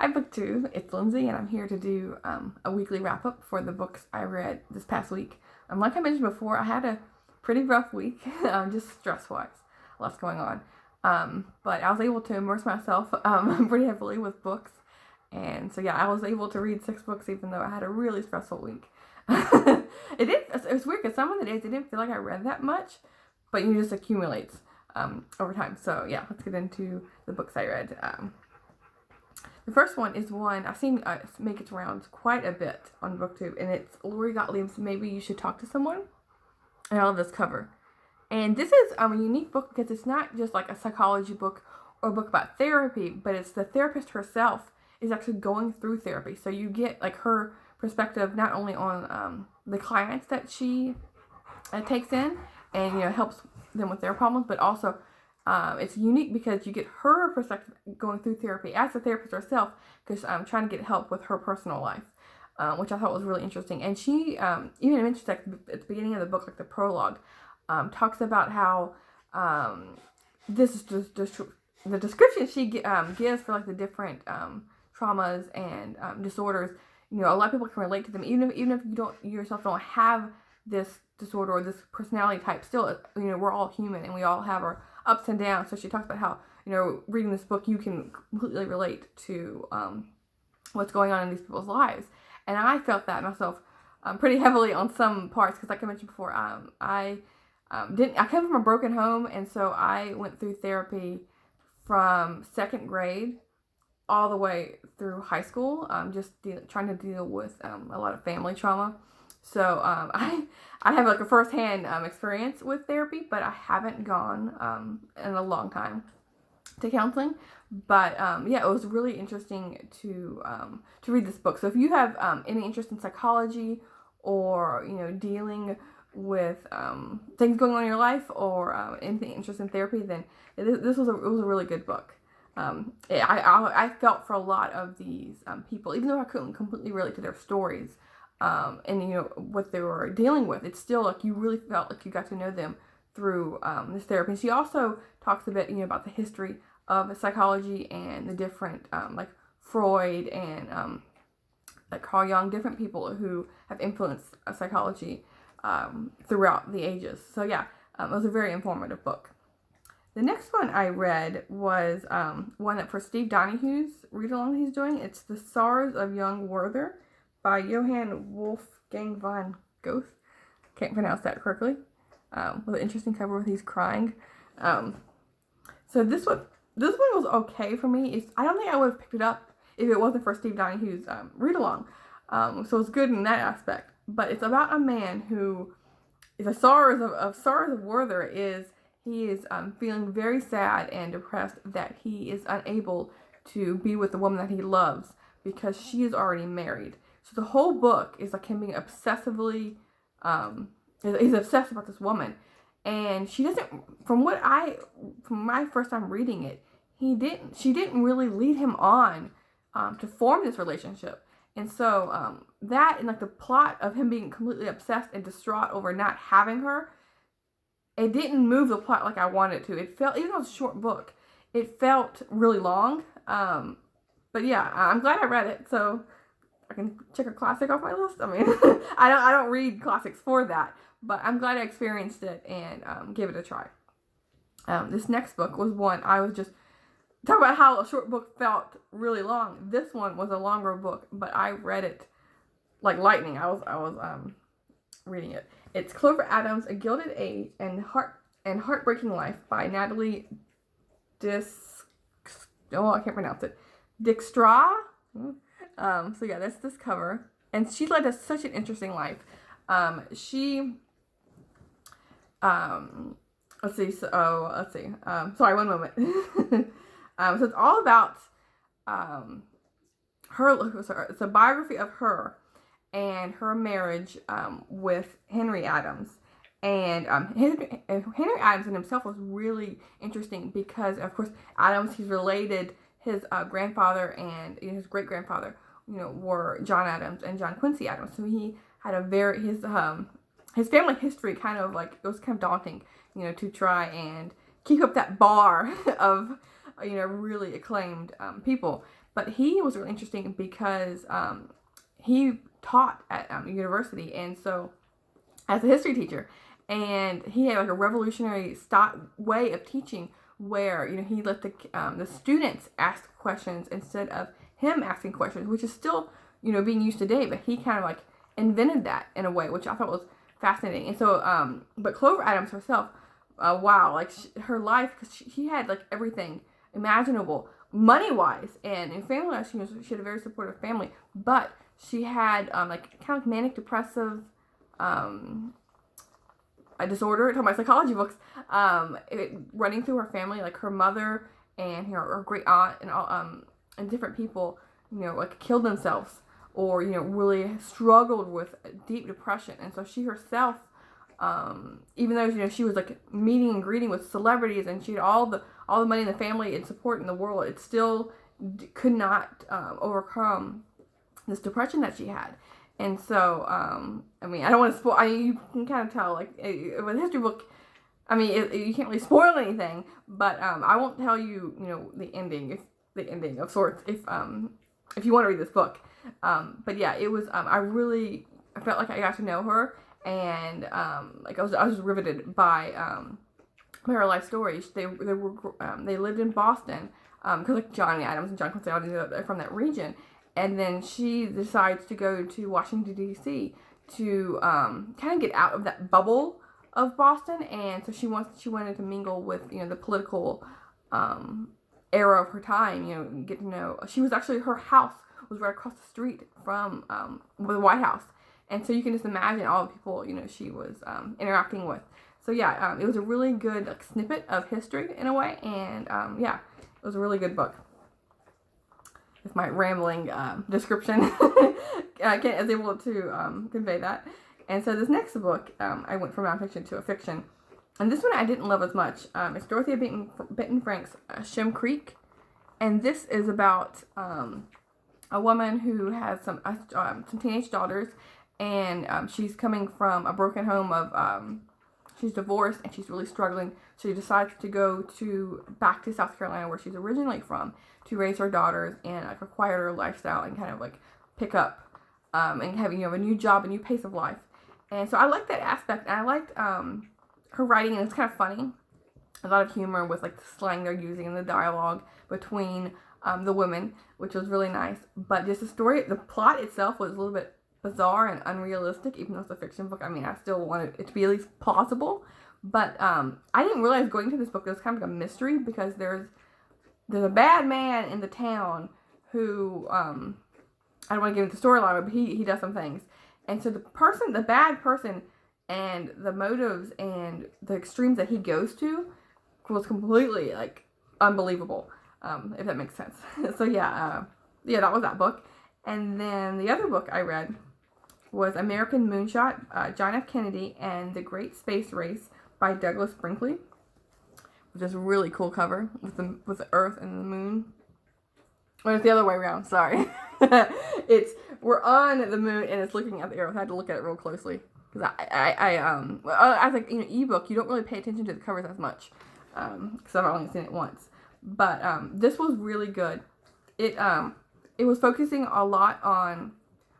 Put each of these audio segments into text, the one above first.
Hi BookTube, it's Lindsay and I'm here to do a weekly wrap up for the books I read this past week. Like I mentioned before, I had a pretty rough week, just stress-wise, lots going on. But I was able to immerse myself pretty heavily with books. And so yeah, I was able to read 6 books even though I had a really stressful week. It was weird because some of the days it didn't feel like I read that much, but it just accumulates over time. So yeah, let's get into the books I read. The first one is one I've seen make its rounds quite a bit on BookTube, and it's Lori Gottlieb's Maybe You Should Talk to Someone. And I love this cover. And this is a unique book because it's not just like a psychology book or a book about therapy, but it's the therapist herself is actually going through therapy. So you get like her perspective not only on the clients that she takes in and helps them with their problems, but also it's unique because you get her perspective going through therapy as a therapist herself, because I'm trying to get help with her personal life, which I thought was really interesting. And she even mentions like at the beginning of the book, like the prologue, talks about how this is just the description she gives for like the different traumas and disorders. A lot of people can relate to them, even if you yourself don't have this disorder or this personality type. Still, we're all human and we all have our ups and downs. So she talks about how, reading this book, you can completely relate to what's going on in these people's lives. And I felt that myself pretty heavily on some parts, because like I mentioned before, I came from a broken home, and so I went through therapy from 2nd grade all the way through high school, trying to deal with a lot of family trauma. So I have like a first-hand experience with therapy, but I haven't gone in a long time to counseling. But yeah, it was really interesting to read this book. So if you have any interest in psychology, or dealing with things going on in your life, or anything interested in therapy, then this was a really good book. I felt for a lot of these people, even though I couldn't completely relate to their stories. And what they were dealing with, it's still like you really felt like you got to know them through this therapy. And she also talks a bit, about the history of psychology and the different, like Freud and like Carl Jung, different people who have influenced psychology throughout the ages. So yeah, it was a very informative book. The next one I read was one that for Steve Donahue's read-along he's doing. It's The Sorrows of Young Werther by Johann Wolfgang von Goethe. Can't pronounce that correctly. With an interesting cover with he's crying. So this one was okay for me. I don't think I would have picked it up if it wasn't for Steve Donahue's read-along. So it's good in that aspect. But it's about a man who is the sorrows of Werther is he is feeling very sad and depressed that he is unable to be with the woman that he loves because she is already married. So the whole book is like him being obsessively, he's obsessed about this woman. And she doesn't, from my first time reading it, she didn't really lead him on to form this relationship. And so that and like the plot of him being completely obsessed and distraught over not having her, it didn't move the plot like I wanted it to. It felt, even though it was a short book, it felt really long. But yeah, I'm glad I read it. So I can check a classic off my list. I mean, I don't read classics for that, but I'm glad I experienced it and gave it a try. This next book was one I was just talking about how a short book felt really long. This one was a longer book, but I read it like lightning. I was reading it. It's Clover Adams, A Gilded Age and Heartbreaking Life by Natalie I can't pronounce it. Dijkstra. So yeah, that's this cover. And she led us such an interesting life. Let's see. Sorry, one moment. So it's all about her. It's a biography of her and her marriage with Henry Adams. And Henry Adams in himself was really interesting because, of course, Adams, he's related. His grandfather and his great-grandfather, were John Adams and John Quincy Adams. So he had his family history kind of like, it was kind of daunting, to try and keep up that bar of, really acclaimed people. But he was really interesting because he taught at university, and so as a history teacher, and he had like a revolutionary way of teaching where he let the students ask questions instead of him asking questions, which is still being used today, but he kind of like invented that in a way, which I thought was fascinating. And so but Clover Adams herself, wow, like her life, because she had like everything imaginable money wise and in family wise. She had a very supportive family, but she had like kind of manic depressive a disorder. Talking about psychology books, running through her family, like her mother and her great aunt and all and different people like killed themselves or really struggled with deep depression. And so she herself, even though she was like meeting and greeting with celebrities and she had all the money in the family and support in the world, it still could not overcome this depression that she had. And so, I mean, I don't want to spoil. You can kind of tell, like, with a history book, I mean, you can't really spoil anything. But I won't tell you, the ending of sorts, if you want to read this book. But yeah, it was. I felt like I got to know her, and like I was riveted by her life story. They lived in Boston, because like John Adams and John Quincy Adams are from that region. And then she decides to go to Washington, D.C. to kind of get out of that bubble of Boston. And so she wanted to mingle with, the political era of her time, get to know. Her house was right across the street from the White House. And so you can just imagine all the people, she was interacting with. So yeah, it was a really good like, snippet of history in a way. And yeah, it was a really good book. If my rambling description is able to convey that. And so this next book, I went from nonfiction to a fiction. And this one I didn't love as much. It's Dorothea Benton Frank's Shem Creek. And this is about a woman who has some teenage daughters. And she's coming from a broken home of... she's divorced and she's really struggling. So she decides to go back to South Carolina, where she's originally from, to raise her daughters and like a quieter lifestyle and kind of like pick up and having a new job, a new pace of life. And so I liked that aspect. And I liked her writing, and it's kind of funny. A lot of humor with like the slang they're using and the dialogue between the women, which was really nice. But just the plot itself was a little bit bizarre and unrealistic, even though it's a fiction book. I mean, I still wanted it to be at least plausible. But I didn't realize going into this book it was kind of like a mystery, because there's a bad man in the town who I don't want to give it the storyline, but he does some things. And so the bad person, and the motives and the extremes that he goes to was completely like unbelievable, if that makes sense. So yeah, that was that book. And then the other book I read was American Moonshot, John F. Kennedy and the Great Space Race by Douglas Brinkley, which is a really cool cover with the Earth and the Moon. Or it's the other way around. Sorry, we're on the moon and it's looking at the Earth. I had to look at it real closely because I think ebook you don't really pay attention to the covers as much because I've only seen it once. But this was really good. It was focusing a lot on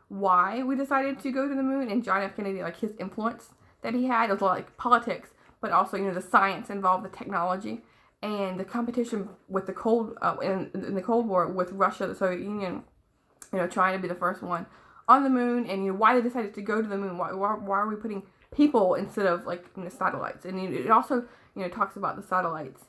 why we decided to go to the moon and John F. Kennedy, like his influence that he had. It was a lot like politics, but also the science involved, the technology, and the competition with the in the Cold War with Russia, the Soviet Union, trying to be the first one on the moon, and why they decided to go to the moon. Why are we putting people instead of like satellites? And it also talks about the satellites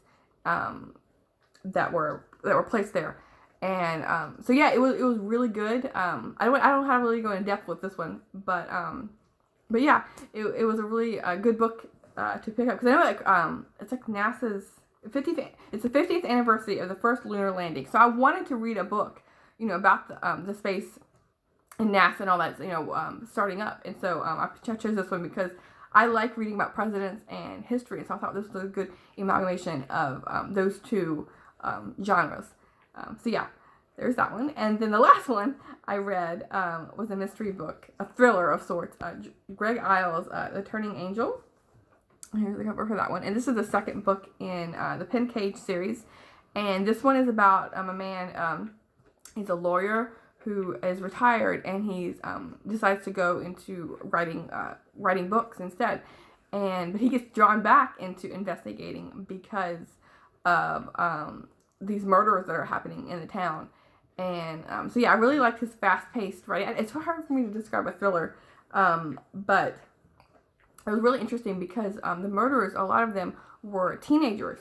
that were placed there. And so yeah, it was really good. I don't have to really go in depth with this one, but yeah, it was a really good book to pick up, because I know it's like NASA's 50th. It's the 50th anniversary of the first lunar landing. So I wanted to read a book, about the space and NASA and all that, starting up. And so I chose this one because I like reading about presidents and history, and so I thought this was a good amalgamation of those two genres. So yeah, there's that one. And then the last one I read was a mystery book, a thriller of sorts. Greg Iles' The Turning Angel. Here's the cover for that one. And this is the second book in the Pen Cage series. And this one is about a man He's a lawyer who is retired, and he's decides to go into writing books instead. But he gets drawn back into investigating because of these murders that are happening in the town. And so yeah, I really liked his fast-paced writing. It's hard for me to describe a thriller, but it was really interesting because the murderers, a lot of them were teenagers,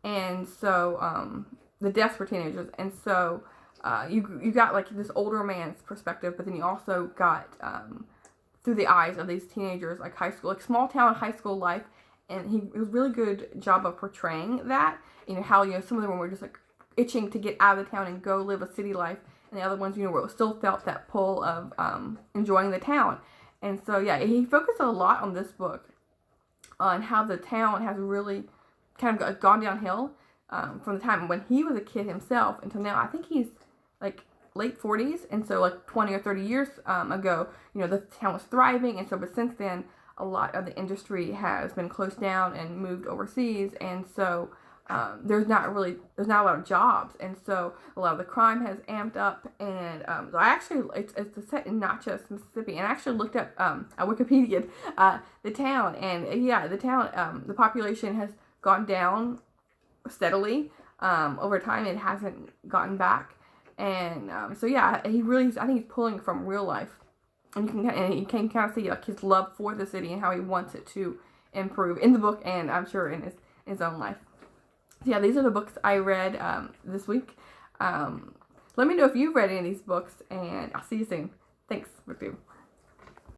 and so the deaths were teenagers, and so you got like this older man's perspective, but then you also got through the eyes of these teenagers, like high school, like small town high school life, and it was a really good job of portraying that. How some of them were just like itching to get out of the town and go live a city life, and the other ones, were still felt that pull of enjoying the town. And so yeah, he focused a lot on this book on how the town has really kind of gone downhill from the time when he was a kid himself until now. I think he's like late 40s, and so like 20 or 30 years ago, the town was thriving, and so but since then a lot of the industry has been closed down and moved overseas, and so there's not a lot of jobs, and so a lot of the crime has amped up. And I actually it's set in Natchez, Mississippi, and I actually looked up at Wikipedia the town, and yeah, the town the population has gone down steadily over time. It hasn't gotten back, and so yeah, I think he's pulling from real life, and you can kind of see like his love for the city and how he wants it to improve in the book, and I'm sure in his own life. So yeah, these are the books I read this week. Let me know if you've read any of these books, and I'll see you soon. Thanks, Ritu.